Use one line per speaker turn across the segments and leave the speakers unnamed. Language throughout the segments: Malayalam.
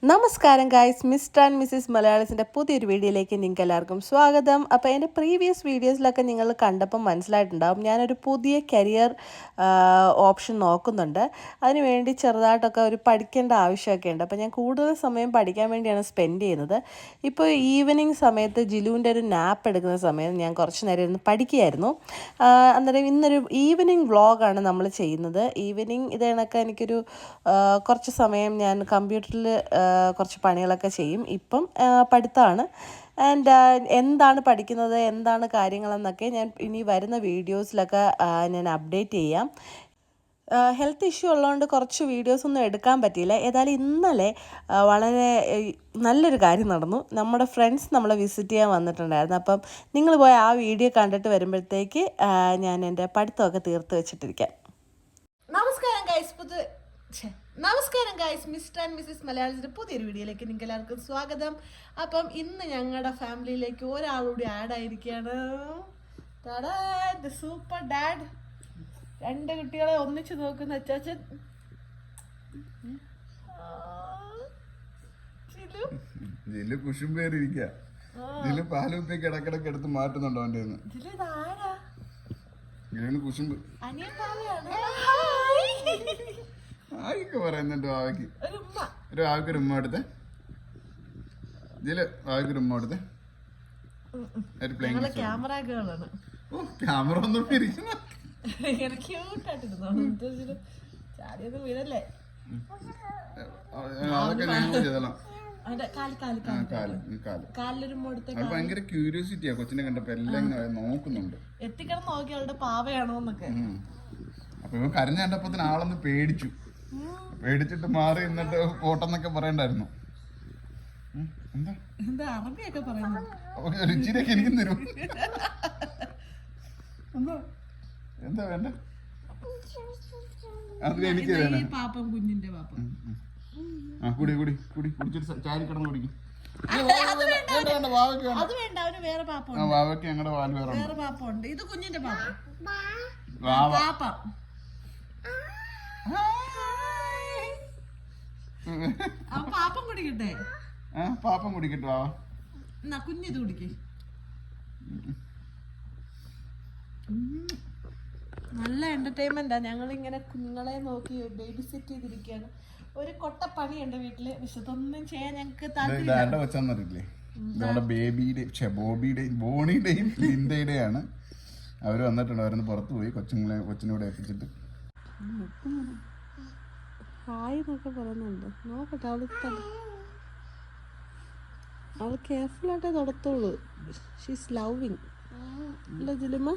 നമസ്കാരം ഗായ്സ്, മിസ്റ്റർ ആൻഡ് മിസ്സിസ് മലയാളീസിൻ്റെ പുതിയൊരു വീഡിയോയിലേക്ക് നിങ്ങൾക്ക് എല്ലാവർക്കും സ്വാഗതം. അപ്പോൾ എൻ്റെ പ്രീവിയസ് വീഡിയോസിലൊക്കെ നിങ്ങൾ കണ്ടപ്പോൾ മനസ്സിലായിട്ടുണ്ടാകും ഞാനൊരു പുതിയ കരിയർ ഓപ്ഷൻ നോക്കുന്നുണ്ട്. അതിനുവേണ്ടി ചെറുതായിട്ടൊക്കെ ഒരു പഠിക്കേണ്ട ആവശ്യമൊക്കെ ഉണ്ട്. അപ്പോൾ ഞാൻ കൂടുതൽ സമയം പഠിക്കാൻ വേണ്ടിയാണ് സ്പെൻഡ് ചെയ്യുന്നത്. ഇപ്പോൾ ഈവനിങ് സമയത്ത് ജിലുവിൻ്റെ ഒരു നാപ്പ് എടുക്കുന്ന സമയം ഞാൻ കുറച്ച് നേരം ഇരുന്ന് പഠിക്കുകയായിരുന്നു. അന്നേരം ഇന്നൊരു ഈവനിങ് വ്ളോഗാണ് നമ്മൾ ചെയ്യുന്നത്. ഈവനിങ് ഇത് കണക്ക് എനിക്കൊരു കുറച്ച് സമയം ഞാൻ കമ്പ്യൂട്ടറിൽ കുറച്ച് പണികളൊക്കെ ചെയ്യും. ഇപ്പം പഠിത്തമാണ്. ആൻഡ് എന്താണ് പഠിക്കുന്നത്, എന്താണ് കാര്യങ്ങളെന്നൊക്കെ ഞാൻ ഇനി വരുന്ന വീഡിയോസിലൊക്കെ ഞാൻ അപ്ഡേറ്റ് ചെയ്യാം. ഹെൽത്ത് ഇഷ്യൂ ഉള്ളതുകൊണ്ട് കുറച്ച് വീഡിയോസൊന്നും എടുക്കാൻ പറ്റിയില്ല. ഏതായാലും ഇന്നലെ വളരെ നല്ലൊരു കാര്യം നടന്നു. നമ്മുടെ ഫ്രണ്ട്സ് നമ്മളെ വിസിറ്റ് ചെയ്യാൻ വന്നിട്ടുണ്ടായിരുന്നു. അപ്പം നിങ്ങൾ പോയി ആ വീഡിയോ കണ്ടിട്ട് വരുമ്പോഴത്തേക്ക് ഞാൻ എൻ്റെ പഠിത്തമൊക്കെ തീർത്ത് വെച്ചിട്ടിരിക്കാം. നമസ്കാരം ഗൈസ്, മിസ്റ്റർ ആൻഡ് മിസ്സിസ് മലയാളീസിൻ്റെ പുതിയൊരു വീഡിയോയിലേക്ക് നിങ്ങൾക്ക് എല്ലാവർക്കും സ്വാഗതം. അപ്പം ഇന്ന് ഞങ്ങളുടെ ഫാമിലിയിലേക്ക് ഒരാളുകൂടി ആഡ് ആയിരിക്കുകയാണ്. Super dad. 2 കുട്ടികളെ ഒന്നിച്ച് നോക്കുന്ന അച്ചാച്ചൻ.
പാലുപ്പിക്ക് ഇടക്കിടക്ക് എടുത്ത് മാറ്റുന്നുണ്ടോ അവൻ്റെ കുശുമ്പ് ആയിക്കെ പറയുന്നുണ്ട്. ആവയ്ക്കൊരു ഉമ്മ എടുത്തേ. ഇതില് ആവയ്ക്കൊരു ഉമ്മ എടുത്തേ. ക്യാമറ ഒന്നും ഇരിക്കുന്നു. ഭയങ്കര ക്യൂരിയോസിറ്റിയാ കൊച്ചിനെ കണ്ടപ്പോ എല്ലാം നോക്കുന്നുണ്ട്.
എത്തിക്കണം നോക്കി അവളുടെ പാവയാണോന്നൊക്കെ.
അപ്പൊ ഇവൻ കരഞ്ഞ കണ്ടപ്പോ ആളൊന്ന് പേടിച്ചിട്ട് മാറി എന്നിട്ട് പോട്ടെന്നൊക്കെ പറയണ്ടായിരുന്നു.
എന്താ അറബിയൊക്കെ പറയുന്നു.
രുചിയിലേക്ക് എനിക്കും തരും. എന്താ വേണ്ട? അത് എനിക്ക്
പാപ്പം, കുഞ്ഞിന്റെ പാപ്പം.
കുടി കുടിച്ചിട്ട് ചാരി കിടന്ന് കുടിക്കും. വാവയ്ക്ക് ഞങ്ങളുടെ പാല് വേറെ
പാപ്പുണ്ട്. ഇത് കുഞ്ഞിന്റെ പാപ്പം. പാപ്പം കുടിക്കട്ടെ.
പാപ്പം കുടിക്കട്ടെ. വാവ
കുഞ്ഞിത് കുടിക്കേ. നല്ല എന്റർടൈൻമെന്റാ. ഞങ്ങളിങ്ങനെ കുഞ്ഞുങ്ങളെ നോക്കി ബേബി സെറ്റ് ചെയ്തിരിക്കുകയാണ്. ഒരു കൊട്ടപ്പണിയുണ്ട് വീട്ടില്. വിശദൊന്നും ചെയ്യാൻ ഞങ്ങക്ക്
താല്പര്യം. നമ്മുടെ ബോണിയുടെയും ലിൻഡയുടെയാണ്. അവര് വന്നിട്ടുണ്ട്. അവരൊന്ന് പുറത്തു പോയി കൊച്ചിനൂടെ ഏൽപ്പിച്ചിട്ട്
ഹായ് എന്നൊക്കെ പറയുന്നുണ്ട്. നോക്കട്ടെ, അവൾ കെയർഫുൾ ആയിട്ടേ തൊടത്തോളൂ. ഷീസ് ലവിങ് അല്ല ജിലുമ്മ?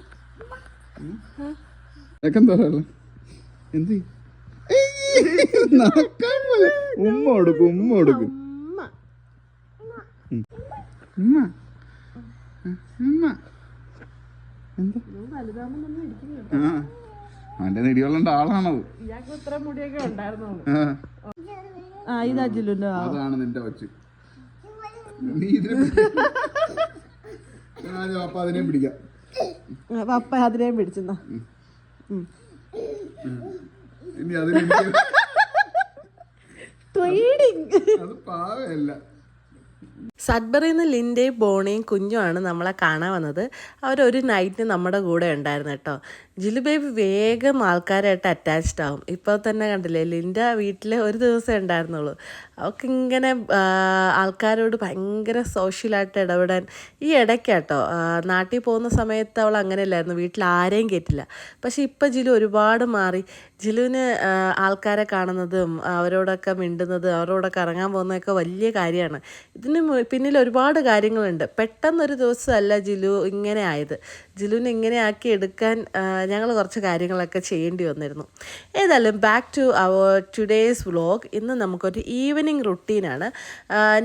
ഉമ്മ കൊടുക്കും. അവന്റെ നെടിയുള്ള ആളാണത്.
ഇയാൾക്ക് ഇത്ര മുടിയൊക്കെ ഉണ്ടായിരുന്നുള്ളൂ. ഇതാ ജിലുന്റെ.
അതാണ് നിന്റെ കൊച്ച്. പപ്പ അതിനെയും പിടിക്കാം.
പപ്പ അതിനെയും പിടിച്ചെന്നാ.
ഇനി അതിന് അത് പാവല്ല.
സഡ്ബറിയിൽ നിന്ന് ലിൻഡയും ബോണിയും കുഞ്ഞുമാണ് നമ്മളെ കാണാൻ വന്നത്. അവരൊരു നൈറ്റ് നമ്മുടെ കൂടെ ഉണ്ടായിരുന്നു കേട്ടോ. ജിലു ബേബി വേഗം ആൾക്കാരായിട്ട് അറ്റാച്ച്ഡ് ആവും. ഇപ്പോൾ തന്നെ കണ്ടില്ലേ, ലിൻഡ വീട്ടിൽ ഒരു ദിവസം ഉണ്ടായിരുന്നുള്ളൂ. അവൾക്കിങ്ങനെ ആൾക്കാരോട് ഭയങ്കര സോഷ്യലായിട്ട് ഇടപെടാൻ ഈ ഇടയ്ക്കാട്ടോ. നാട്ടിൽ പോകുന്ന സമയത്ത് അവൾ അങ്ങനെയല്ലായിരുന്നു, വീട്ടിൽ ആരെയും കയറ്റില്ല. പക്ഷെ ഇപ്പം ജിലു ഒരുപാട് മാറി. ജിലുവിന് ആൾക്കാരെ കാണുന്നതും അവരോടൊക്കെ മിണ്ടുന്നതും അവരോടൊക്കെ ഇറങ്ങാൻ പോകുന്നതൊക്കെ വലിയ കാര്യമാണ്. ഇതിന് പിന്നിൽ ഒരുപാട് കാര്യങ്ങളുണ്ട്. പെട്ടെന്നൊരു ദിവസമല്ല ജിലു ഇങ്ങനെ ആയത്. ജിലുവിനെ ഇങ്ങനെ ആക്കി എടുക്കാൻ ഞങ്ങൾ കുറച്ച് കാര്യങ്ങളൊക്കെ ചെയ്യേണ്ടി വന്നിരുന്നു. ഏതായാലും back to our today's vlog. ഇന്ന് നമുക്കൊരു ഈവനിങ് റുട്ടീനാണ്.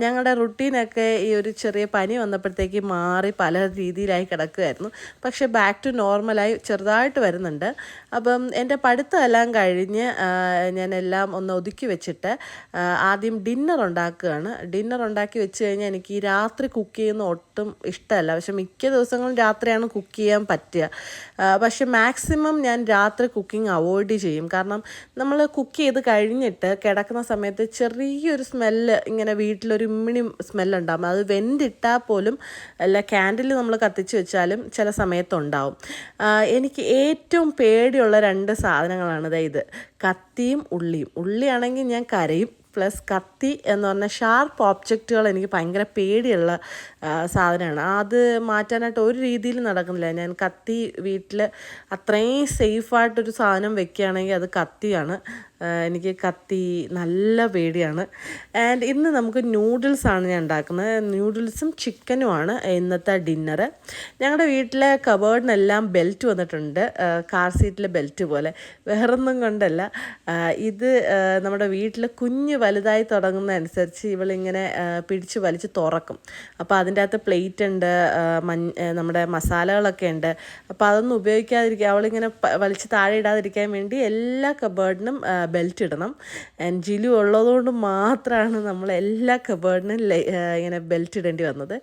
ഞങ്ങളുടെ റുട്ടീനൊക്കെ ഈ ഒരു ചെറിയ പനി വന്നപ്പോഴത്തേക്ക് മാറി പല രീതിയിലായി കിടക്കുമായിരുന്നു. പക്ഷേ ബാക്ക് ടു നോർമലായി ചെറുതായിട്ട് വരുന്നുണ്ട്. അപ്പം എൻ്റെ പഠിത്തമെല്ലാം കഴിഞ്ഞ് ഞാനെല്ലാം ഒന്ന് ഒതുക്കി വെച്ചിട്ട് ആദ്യം ഡിന്നർ ഉണ്ടാക്കുകയാണ്. ഡിന്നർ ഉണ്ടാക്കി വെച്ച് കഴിഞ്ഞാൽ എനിക്ക് ഈ രാത്രി കുക്ക് ചെയ്യുന്ന ഒട്ടും ഇഷ്ടമല്ല. പക്ഷെ മിക്ക ദിവസങ്ങളും രാത്രിയാണ് കുക്ക് ചെയ്യാൻ പറ്റുക. പക്ഷെ മാക്സിമം ഞാൻ രാത്രി കുക്കിംഗ് അവോയ്ഡ് ചെയ്യും. കാരണം നമ്മൾ കുക്ക് ചെയ്ത് കഴിഞ്ഞിട്ട് കിടക്കുന്ന സമയത്ത് ചെറിയൊരു സ്മെല്ല് ഇങ്ങനെ വീട്ടിലൊരു ഇമ്മിണി സ്മെല്ലുണ്ടാകും. അത് വെന്തിട്ടാൽ പോലും അല്ല ക്യാൻഡിൽ നമ്മൾ കത്തിച്ച് വെച്ചാലും ചില സമയത്തുണ്ടാവും. എനിക്ക് ഏറ്റവും പേടിയുള്ള 2 സാധനങ്ങളാണ് ഇത്, കത്തിയും ഉള്ളിയും. ഉള്ളിയാണെങ്കിൽ ഞാൻ കരയും. പ്ലസ് കത്തി എന്ന് പറഞ്ഞാൽ ഷാർപ്പ് ഓബ്ജക്റ്റുകൾ എനിക്ക് ഭയങ്കര പേടിയുള്ള സാധനമാണ്. അത് മാറ്റാനായിട്ട് ഒരു രീതിയിൽ നടക്കുന്നില്ല. ഞാൻ കത്തി വീട്ടിൽ അത്രയും സേഫായിട്ടൊരു സാധനം വെക്കുകയാണെങ്കിൽ അത് കത്തിയാണ്. എനിക്ക് കത്തി നല്ല പേടിയാണ്. ആൻഡ് ഇന്ന് നമുക്ക് നൂഡിൽസാണ് ഞാൻ ഉണ്ടാക്കുന്നത്. നൂഡിൽസും ചിക്കനുമാണ് ഇന്നത്തെ ഡിന്നറ്. ഞങ്ങളുടെ വീട്ടിലെ കബേർഡിനെല്ലാം ബെൽറ്റ് വന്നിട്ടുണ്ട്, കാർ സീറ്റിലെ ബെൽറ്റ് പോലെ. വേറൊന്നും കൊണ്ടല്ല, ഇത് നമ്മുടെ വീട്ടിൽ കുഞ്ഞ് വലുതായി തുടങ്ങുന്ന അനുസരിച്ച് ഇവളിങ്ങനെ പിടിച്ച് വലിച്ച് തുറക്കും. അപ്പോൾ അതിൻ്റെ അകത്ത് പ്ലേറ്റ് ഉണ്ട്, നമ്മുടെ മസാലകളൊക്കെ ഉണ്ട്. അപ്പോൾ അതൊന്നും ഉപയോഗിക്കാതിരിക്കുക, അവളിങ്ങനെ വലിച്ച് താഴെ ഇടാതിരിക്കാൻ വേണ്ടി എല്ലാ കബേർഡിനും ബെൽറ്റ് ഇടണം. ആൻഡ് ജിലു ഉള്ളതുകൊണ്ട് മാത്രമാണ് നമ്മൾ എല്ലാ കബേർഡിനും ഇങ്ങനെ ബെൽറ്റ് ഇടേണ്ടി വന്നത്.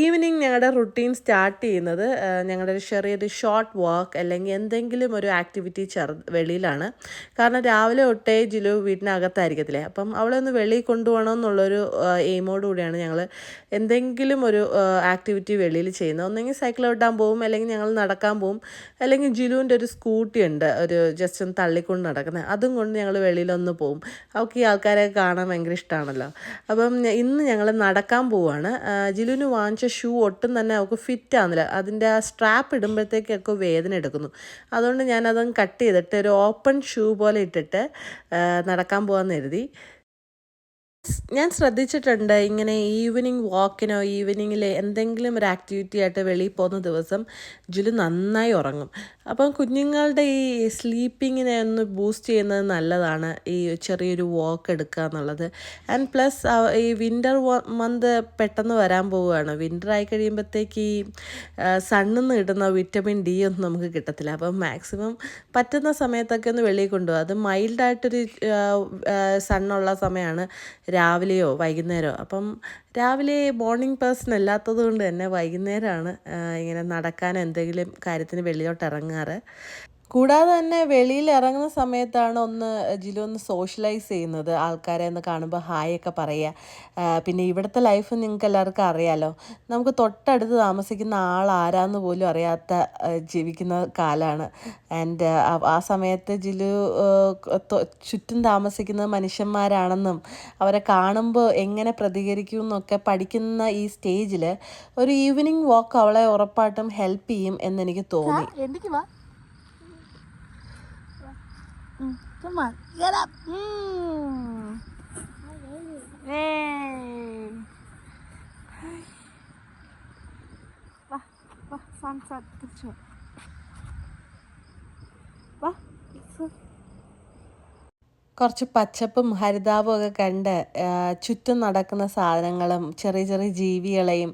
ഈവനിങ് ഞങ്ങളുടെ റുട്ടീൻ സ്റ്റാർട്ട് ചെയ്യുന്നത് ഞങ്ങളുടെ ഒരു ചെറിയൊരു ഷോർട്ട് വാക്ക് അല്ലെങ്കിൽ എന്തെങ്കിലും ഒരു ആക്ടിവിറ്റി വെളിയിലാണ്. കാരണം രാവിലെ തൊട്ടേ ജിലു വീട്ടിനകത്തായിരിക്കത്തില്ലേ, അപ്പം അവളെ ഒന്ന് വെളിയിൽ കൊണ്ടുപോകണമെന്നുള്ളൊരു എയിമോട് കൂടിയാണ് ഞങ്ങൾ എന്തെങ്കിലും ഒരു ആക്ടിവിറ്റി വെളിയിൽ ചെയ്യുന്നത്. ഒന്നെങ്കിൽ സൈക്കിൾ ഓട്ടാൻ പോകും, അല്ലെങ്കിൽ ഞങ്ങൾ നടക്കാൻ പോകും, അല്ലെങ്കിൽ ജിലുവിൻ്റെ ഒരു സ്കൂട്ടി ഉണ്ട്, ഒരു ജസ്റ്റ് ഒന്ന് തള്ളിക്കൊണ്ട് നടക്കുന്നത്. അതും കൊണ്ട് ഞങ്ങൾ വെളിയിലൊന്ന് പോകും. അവൾക്ക് ഈ ആൾക്കാരെ കാണാൻ ഭയങ്കര ഇഷ്ടമാണല്ലോ. അപ്പം ഇന്ന് ഞങ്ങൾ നടക്കാൻ പോവുകയാണ്. ജിലുവിന് വാങ്ങിച്ച ഷൂ ഒട്ടും തന്നെ അവൾക്ക് ഫിറ്റ് ആവുന്നില്ല. അതിൻ്റെ ആ സ്ട്രാപ്പ് ഇടുമ്പോഴത്തേക്കൊക്കെ വേദന എടുക്കുന്നു. അതുകൊണ്ട് ഞാനതൊന്ന് കട്ട് ചെയ്തിട്ട് ഒരു ഓപ്പൺ ഷൂ പോലെ ഇട്ടിട്ട് നടക്കാൻ പോകാമെന്ന് കരുതി. ഞാൻ ശ്രദ്ധിച്ചിട്ടുണ്ട്, ഇങ്ങനെ ഈവനിങ് വാക്കിനോ ഈവനിങ്ങിൽ എന്തെങ്കിലും ഒരു ആക്ടിവിറ്റി ആയിട്ട് വെളിയിൽ പോകുന്ന ദിവസം ജിലു നന്നായി ഉറങ്ങും. അപ്പം കുഞ്ഞുങ്ങളുടെ ഈ സ്ലീപ്പിങ്ങിനെ ഒന്ന് ബൂസ്റ്റ് ചെയ്യുന്നത് നല്ലതാണ്, ഈ ചെറിയൊരു വാക്ക് എടുക്കുക എന്നുള്ളത്. ആൻഡ് പ്ലസ് ഈ വിൻ്റർ മന്ത് പെട്ടെന്ന് വരാൻ പോവുകയാണ്. വിൻ്റർ ആയി കഴിയുമ്പോഴത്തേക്ക് ഈ സണ്ണിൽ നിന്ന് കിട്ടുന്ന വിറ്റമിൻ ഡി ഒന്നും നമുക്ക് കിട്ടത്തില്ല. അപ്പം മാക്സിമം പറ്റുന്ന സമയത്തൊക്കെ ഒന്ന് വെളിയിൽ കൊണ്ടുപോകുക. അത് മൈൽഡായിട്ടൊരു സണ്ണുള്ള സമയമാണ്, രാവിലെയോ വൈകുന്നേരമോ. അപ്പം രാവിലെ മോർണിംഗ് പേഴ്സൺ അല്ലാത്തത് കൊണ്ട് തന്നെ വൈകുന്നേരമാണ് ഇങ്ങനെ നടക്കാൻ എന്തെങ്കിലും കാര്യത്തിന് വെളിയിലോട്ട് ഇറങ്ങാറ്. കൂടാതെ തന്നെ വെളിയിൽ ഇറങ്ങുന്ന സമയത്താണ് ജിലു ഒന്ന് സോഷ്യലൈസ് ചെയ്യുന്നത്. ആൾക്കാരെ ഒന്ന് കാണുമ്പോൾ ഹായ് ഒക്കെ പറയുക. പിന്നെ ഇവിടുത്തെ ലൈഫ് നിങ്ങൾക്ക് എല്ലാവർക്കും അറിയാമല്ലോ, നമുക്ക് തൊട്ടടുത്ത് താമസിക്കുന്ന ആൾ ആരാന്ന് പോലും അറിയാത്ത ജീവിക്കുന്ന കാലമാണ്. ആൻഡ് ആ സമയത്ത് ജിലു ചുറ്റും താമസിക്കുന്ന മനുഷ്യന്മാരാണെന്നും അവരെ കാണുമ്പോൾ എങ്ങനെ പ്രതികരിക്കും എന്നൊക്കെ പഠിക്കുന്ന ഈ സ്റ്റേജിൽ ഒരു ഈവനിങ് വാക്ക് അവളെ ഉറപ്പായിട്ടും ഹെൽപ്പ് ചെയ്യും എന്നെനിക്ക് തോന്നി.
Come on, get up. Hey. Va, va, sunset picture. Va.
കുറച്ച് പച്ചപ്പും ഹരിതാപവും ഒക്കെ കണ്ട് ചുറ്റും നടക്കുന്ന സാധനങ്ങളും ചെറിയ ചെറിയ ജീവികളെയും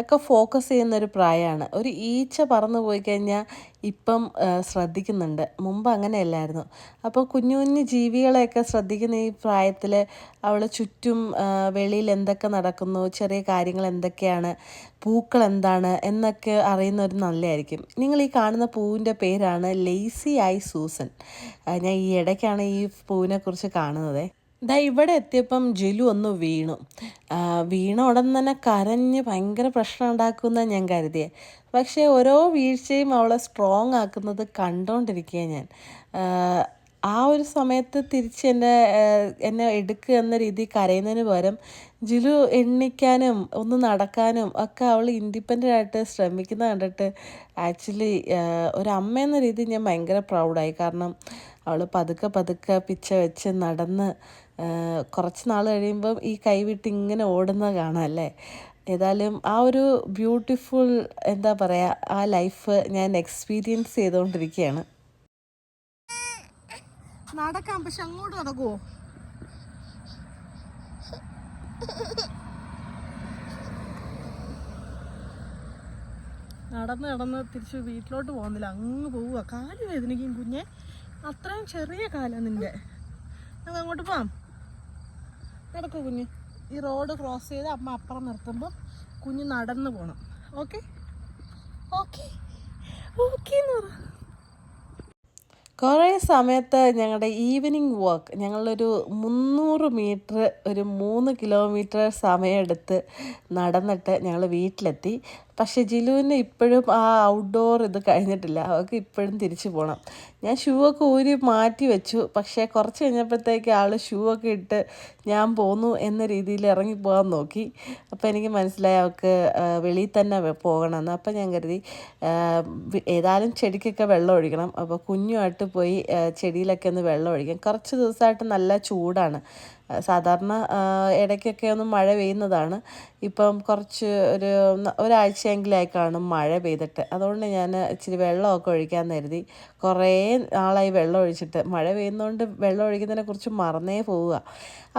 ഒക്കെ ഫോക്കസ് ചെയ്യുന്നൊരു പ്രായമാണ്. ഒരു ഈച്ച പറന്നു പോയി കഴിഞ്ഞാൽ ഇപ്പം ശ്രദ്ധിക്കുന്നുണ്ട്, മുമ്പ് അങ്ങനെയല്ലായിരുന്നു. അപ്പോൾ കുഞ്ഞു കുഞ്ഞു ജീവികളെയൊക്കെ ശ്രദ്ധിക്കുന്ന ഈ പ്രായത്തിൽ അവൾ ചുറ്റും വെളിയിൽ എന്തൊക്കെ നടക്കുന്നു, ചെറിയ കാര്യങ്ങൾ എന്തൊക്കെയാണ്, പൂക്കൾ എന്താണ് എന്നൊക്കെ അറിയുന്നൊരു നല്ലതായിരിക്കും. നിങ്ങൾ ഈ കാണുന്ന പൂവിൻ്റെ പേരാണ് ലേസി ഐ സൂസൻ. ഞാൻ ഈ ഇടയ്ക്കാണ് ഈ പൂവിനെക്കുറിച്ച് കാണുന്നത്. ഇവിടെ എത്തിയപ്പം ജിലു ഒന്ന് വീണ ഉടൻ തന്നെ കരഞ്ഞ് ഭയങ്കര പ്രശ്നം ഉണ്ടാക്കുമെന്നാണ് ഞാൻ കരുതിയത്. പക്ഷേ ഓരോ വീഴ്ചയും അവളെ സ്ട്രോങ് ആക്കുന്നത് കണ്ടുകൊണ്ടിരിക്കുക ഞാൻ. ആ ഒരു സമയത്ത് തിരിച്ച് എന്നെ എടുക്കുക എന്ന രീതി കരയുന്നതിന് പകരം ജിലു എണ്ണിക്കാനും ഒന്ന് നടക്കാനും ഒക്കെ അവൾ ഇൻഡിപെൻഡൻ്റ് ആയിട്ട് ശ്രമിക്കുന്നത് കണ്ടിട്ട് ആക്ച്വലി ഒരു അമ്മ എന്ന രീതി ഞാൻ ഭയങ്കര പ്രൗഡായി. കാരണം അവൾ പതുക്കെ പിച്ച വെച്ച് നടന്ന് കുറച്ച് നാൾ കഴിയുമ്പം ഈ കൈവിട്ട് ഇങ്ങനെ ഓടുന്നത് കാണാം അല്ലേ. ഏതായാലും ആ ഒരു ബ്യൂട്ടിഫുൾ എന്താ പറയുക, ആ ലൈഫ് ഞാൻ എക്സ്പീരിയൻസ് ചെയ്തുകൊണ്ടിരിക്കുകയാണ്.
നടക്കാം, പക്ഷെ അങ്ങോട്ട് നടക്കുവോ? നടന്ന് തിരിച്ച് വീട്ടിലോട്ട് പോകുന്നില്ല, അങ്ങ് പോവുക. കാല് വേദനിക്കും കുഞ്ഞെ, അത്രയും ചെറിയ കാലാണ് നിന്റെ. നമുക്ക് അങ്ങോട്ട് പോവാം. നടക്കൂ കുഞ്ഞ്. ഈ റോഡ് ക്രോസ് ചെയ്ത് അമ്മ അപ്പുറം നിർത്തുമ്പോൾ കുഞ്ഞ് നടന്ന് പോകണം. ഓക്കെ ഓക്കെ ഓക്കെ എന്ന് പറ.
കുറേ സമയത്ത് ഞങ്ങളുടെ ഈവനിങ് വാക്ക് ഞങ്ങളൊരു 300 മീറ്റർ ഒരു 3 കിലോമീറ്റർ സമയമെടുത്ത് നടന്നിട്ട് ഞങ്ങൾ വീട്ടിലെത്തി. പക്ഷേ ജിലുവിന് ഇപ്പോഴും ആ ഔട്ട്ഡോർ ഇത് കഴിഞ്ഞിട്ടില്ല. അവൾക്ക് ഇപ്പോഴും തിരിച്ചു പോകണം. ഞാൻ ഷൂ ഒക്കെ ഊരി മാറ്റി വെച്ചു. പക്ഷേ കുറച്ച് കഴിഞ്ഞപ്പോഴത്തേക്ക് ആൾ ഷൂ ഒക്കെ ഇട്ട് ഞാൻ പോന്നു എന്ന രീതിയിൽ ഇറങ്ങിപ്പോകാൻ നോക്കി. അപ്പോൾ എനിക്ക് മനസ്സിലായി അവൾക്ക് വെളിയിൽ തന്നെ പോകണമെന്ന്. അപ്പോൾ ഞാൻ കരുതി ഏതായാലും ചെടിക്കൊക്കെ വെള്ളം ഒഴിക്കണം. അപ്പോൾ കുഞ്ഞുമായിട്ട് പോയി ചെടിയിലൊക്കെ ഒന്ന് വെള്ളം ഒഴിക്കാം. കുറച്ച് ദിവസമായിട്ട് നല്ല ചൂടാണ്. സാധാരണ ഇടയ്ക്കൊക്കെ ഒന്ന് മഴ പെയ്യുന്നതാണ്. ഇപ്പം കുറച്ച് ഒരാഴ്ചയെങ്കിലായി കാണും മഴ പെയ്തിട്ട്. അതുകൊണ്ട് ഞാൻ ഇച്ചിരി വെള്ളമൊക്കെ ഒഴിക്കാമെന്ന് കരുതി. കുറേ നാളായി വെള്ളം ഒഴിച്ചിട്ട്. മഴ പെയ്യുന്നതുകൊണ്ട് വെള്ളം ഒഴിക്കുന്നതിനെക്കുറിച്ച് മറന്നേ പോവുക.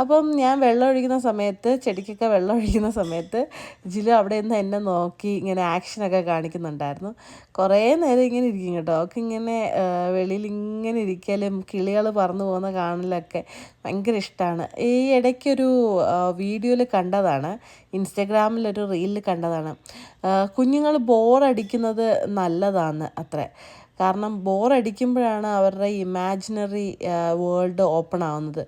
അപ്പം ഞാൻ വെള്ളം ഒഴിക്കുന്ന സമയത്ത് ചെടിക്കൊക്കെ വെള്ളം ഒഴിക്കുന്ന സമയത്ത് ജിലു അവിടെ നിന്ന് എന്നെ നോക്കി ഇങ്ങനെ ആക്ഷനൊക്കെ കാണിക്കുന്നുണ്ടായിരുന്നു. കുറേ നേരം ഇങ്ങനെ ഇരിക്കും കേട്ടോ. അവൾക്ക് ഇങ്ങനെ വെളിയിൽ ഇങ്ങനെ ഇരിക്കലും കിളികൾ പറന്നു പോകുന്ന കാണലൊക്കെ ഭയങ്കര ഇഷ്ടമാണ്. ഈ ഇടയ്ക്കൊരു വീഡിയോയിൽ കണ്ടതാണ്, ഇൻസ്റ്റഗ്രാമിലൊരു റീലിൽ കണ്ടതാണ്. കുഞ്ഞുങ്ങൾ ബോറടിക്കുന്നത് നല്ലതാണ് അത്രേ. കാരണം ബോറടിക്കുമ്പോഴാണ് അവരുടെ ഇമാജിനറി വേൾഡ് ഓപ്പൺ ആവുന്നത്.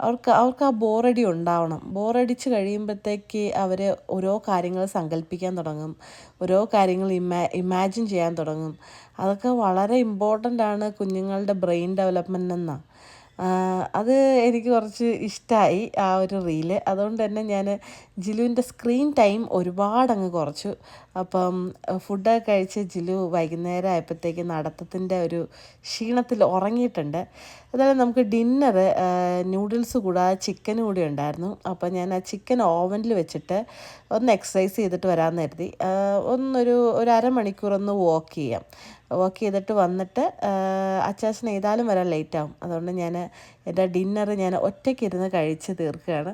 അവർക്ക് ആ ബോറടി ഉണ്ടാവണം. ബോറടിച്ച് കഴിയുമ്പോഴത്തേക്ക് അവർ ഓരോ കാര്യങ്ങൾ സങ്കല്പിക്കാൻ തുടങ്ങും, ഓരോ കാര്യങ്ങൾ ഇമാജിൻ ചെയ്യാൻ തുടങ്ങും. അതൊക്കെ വളരെ ഇമ്പോർട്ടൻ്റ് ആണ് കുഞ്ഞുങ്ങളുടെ ബ്രെയിൻ ഡെവലപ്മെൻ്റ് എന്നാണ്. അത് എനിക്ക് കുറച്ച് ഇഷ്ടമായി ആ ഒരു റീല്. അതുകൊണ്ട് തന്നെ ഞാൻ ജിലുവിൻ്റെ സ്ക്രീൻ ടൈം ഒരുപാടങ്ങ് കുറച്ചു. അപ്പം ഫുഡൊക്കെ കഴിച്ച് ജിലു വൈകുന്നേരം ആയപ്പോഴത്തേക്ക് നടത്തത്തിൻ്റെ ഒരു ക്ഷീണത്തിൽ ഉറങ്ങിയിട്ടുണ്ട്. അതായത് നമുക്ക് ഡിന്നർ നൂഡിൽസ് കൂടാതെ ചിക്കൻ കൂടി ഉണ്ടായിരുന്നു. അപ്പോൾ ഞാൻ ആ ചിക്കൻ ഓവനിൽ വെച്ചിട്ട് ഒന്ന് എക്സസൈസ് ചെയ്തിട്ട് വരാമെന്ന് കരുതി. ഒരു അരമണിക്കൂറൊന്ന് വാക്ക് ചെയ്യാം. വാക്ക് ചെയ്തിട്ട് വന്നിട്ട് അച്ചാച്ചൻ ഏതായാലും വരാൻ ലേറ്റാവും. അതുകൊണ്ട് ഞാൻ എൻ്റെ ഡിന്നർ ഞാൻ ഒറ്റയ്ക്കിരുന്ന് കഴിച്ച് തീർക്കുകയാണ്.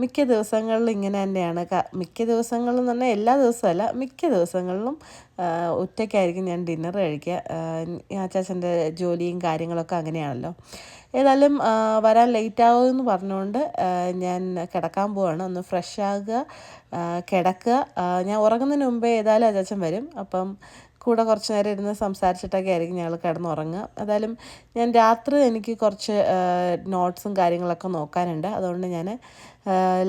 മിക്ക ദിവസങ്ങളിലും ഇങ്ങനെ തന്നെയാണ്. മിക്ക ദിവസങ്ങളിലും എന്ന് പറഞ്ഞാൽ എല്ലാ ദിവസമല്ല, മിക്ക ദിവസങ്ങളിലും ഒറ്റയ്ക്കായിരിക്കും ഞാൻ ഡിന്നർ കഴിക്കുക. അച്ചാച്ചൻ്റെ ജോലിയും കാര്യങ്ങളൊക്കെ അങ്ങനെയാണല്ലോ. ഏതായാലും വരാൻ ലേറ്റാവുമെന്ന് പറഞ്ഞുകൊണ്ട് ഞാൻ കിടക്കാൻ പോവാണ്. ഒന്ന് ഫ്രഷ് ആകുക, കിടക്കുക. ഞാൻ ഉറങ്ങുന്നതിന് മുമ്പേ ഏതായാലും അച്ചാച്ചൻ വരും. അപ്പം കൂടെ കുറച്ച് നേരം ഇരുന്ന് സംസാരിച്ചിട്ടൊക്കെ ആയിരിക്കും ഞങ്ങൾ കിടന്നുറങ്ങുക. ഏതായാലും ഞാൻ രാത്രി എനിക്ക് കുറച്ച് നോട്ട്സും കാര്യങ്ങളൊക്കെ നോക്കാനുണ്ട്. അതുകൊണ്ട് ഞാൻ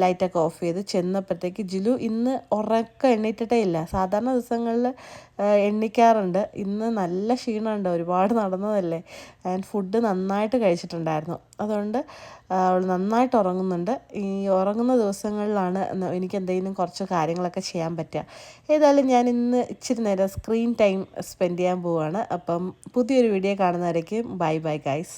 ലൈറ്റൊക്കെ ഓഫ് ചെയ്ത് ചെന്നപ്പോഴത്തേക്ക് ജിലു ഇന്ന് ഉറക്കം എണ്ണീറ്റിട്ടേ ഇല്ല. സാധാരണ ദിവസങ്ങളിൽ എണ്ണിക്കാറുണ്ട്. ഇന്ന് നല്ല ക്ഷീണമുണ്ട്, ഒരുപാട് നടന്നതല്ലേ. ആൻഡ് ഫുഡ് നന്നായിട്ട് കഴിച്ചിട്ടുണ്ടായിരുന്നു. അതുകൊണ്ട് അവൾ നന്നായിട്ട് ഉറങ്ങുന്നുണ്ട്. ഈ ഉറങ്ങുന്ന ദിവസങ്ങളിലാണ് എനിക്ക് എന്തെങ്കിലും കുറച്ച് കാര്യങ്ങളൊക്കെ ചെയ്യാൻ പറ്റുക. ഏതായാലും ഞാൻ ഇന്ന് ഇച്ചിരി നേരം സ്ക്രീൻ ടൈം സ്പെൻഡ് ചെയ്യാൻ പോവുകയാണ്. അപ്പം പുതിയൊരു വീഡിയോ കാണുന്നവരേക്കും ബൈ ബൈ ഗൈസ്.